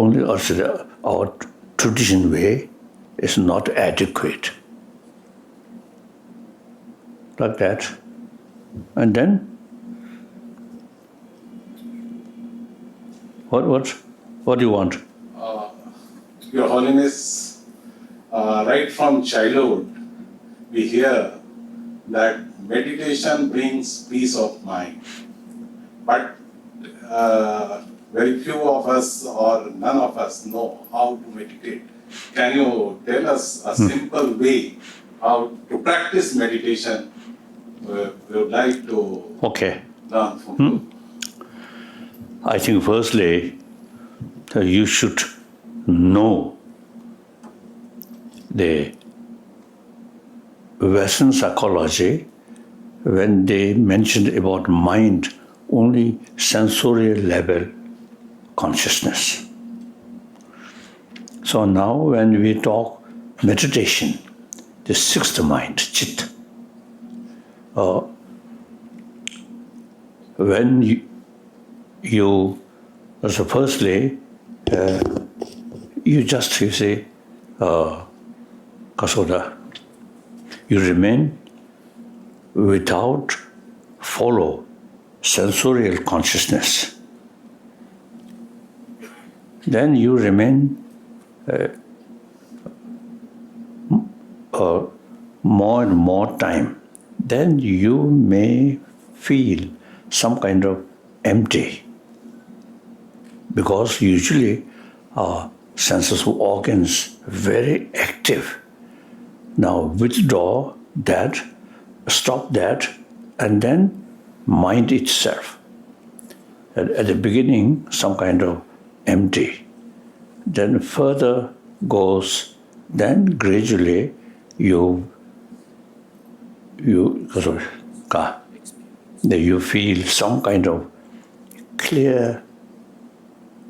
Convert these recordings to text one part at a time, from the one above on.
only our traditional way is not adequate. Like that. And then, what do you want? Your Holiness, right from childhood, we hear that meditation brings peace of mind. But very few of us or none of us know how to meditate. Can you tell us a simple way how to practice meditation? We would like to learn from you. I think firstly, you should know the Western psychology when they mentioned about mind, only sensorial level consciousness. So now when we talk meditation, the sixth mind, Chit, when you so firstly, you say, Kasoda, you remain without follow sensorial consciousness. Then you remain more and more time. Then you may feel some kind of empty. Because usually our senses organs very active. Now withdraw that, stop that, and then mind itself. At the beginning, some kind of empty. Then further goes, then gradually you feel some kind of clear,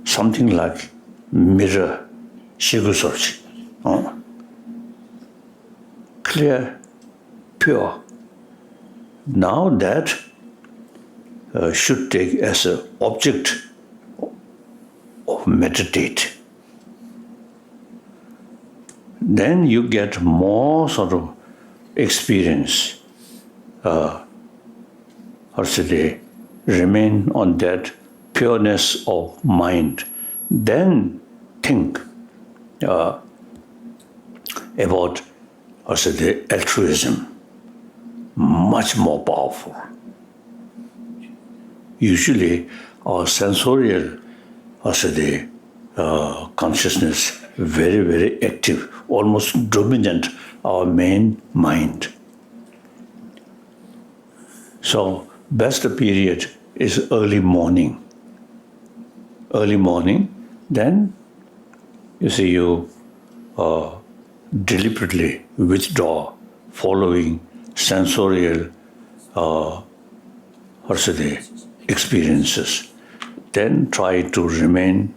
something like mirror, shigusochi. Clear, pure. Now that should take as an object of meditate. Then you get more sort of experience. Remain on that pureness of mind. Then think about the altruism. Much more powerful. Usually our sensorial consciousness very, very active, almost dominant our main mind. So best period is early morning. Early morning, then you deliberately withdraw following sensorial experiences. Then try to remain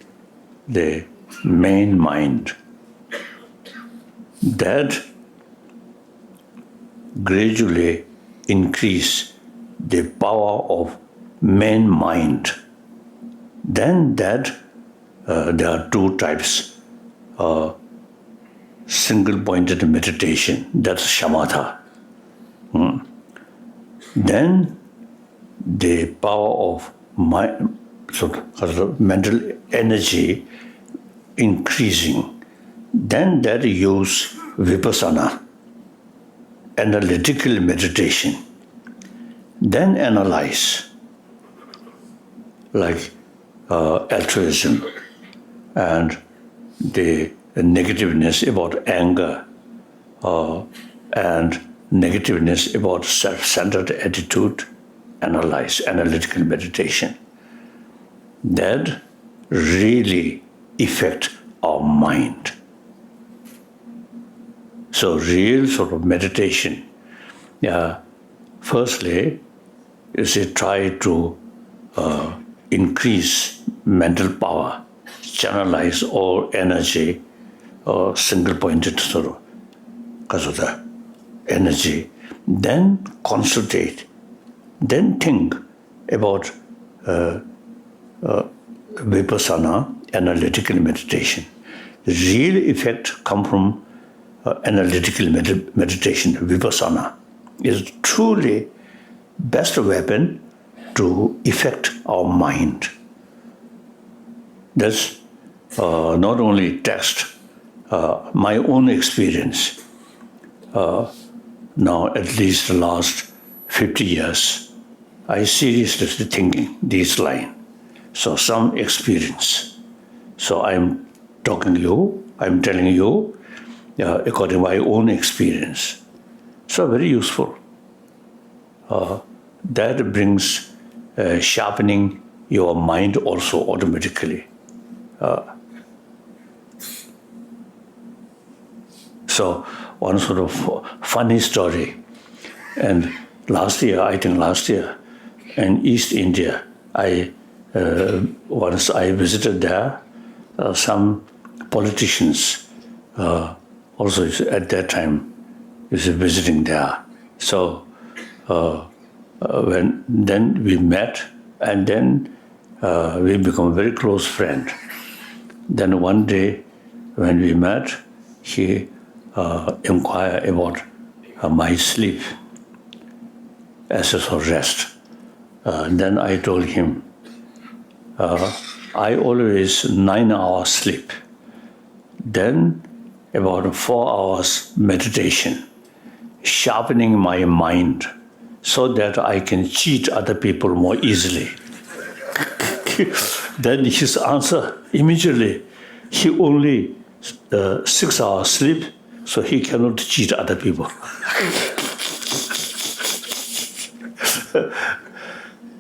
the main mind. That gradually increase the power of main mind. Then there are two types. Single-pointed meditation, that's Shamata. Then the power of mental energy increasing. Then that use vipasana, analytical meditation. Then analyze, like altruism and the negativeness about anger and negativeness about self-centered attitude, analyze, analytical meditation. That really affect our mind. So real sort of meditation, firstly, try to increase mental power, channelize all energy, single-pointed sort of kasota energy, then concentrate, then think about vipassana analytical meditation. The real effect comes from analytical meditation, vipasana, is truly best weapon to affect our mind. That's not only text, my own experience. Now, at least the last 50 years, I seriously thinking this line. So some experience. So I'm talking to you, I'm telling you, according to my own experience. So very useful. That brings sharpening your mind also automatically. So one sort of funny story. And last year, in East India, once I visited there, some politicians also at that time is visiting there. So then we met, and then we become very close friend. Then one day when we met, he inquired about my sleep as a rest. Then I told him, I always 9 hours sleep, then about 4 hours meditation, sharpening my mind so that I can cheat other people more easily. Then his answer immediately, he only 6 hours sleep, so he cannot cheat other people.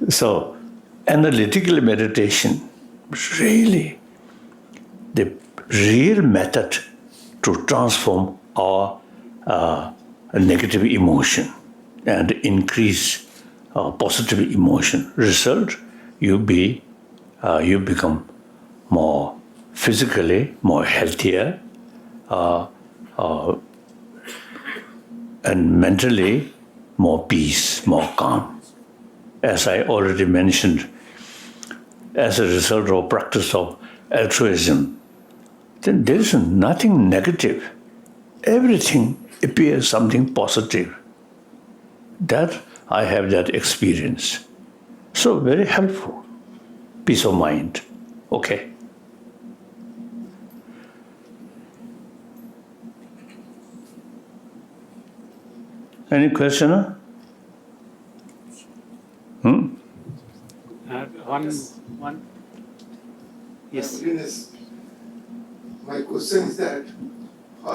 So, analytical meditation, really, the real method to transform our negative emotion and increase positive emotion. Result, you become more physically more healthier and mentally more peace, more calm. As I already mentioned, as a result of practice of altruism, then there is nothing negative. Everything appears something positive. That I have that experience. So very helpful. Peace of mind. Okay. Any question? One. Yes. My question is that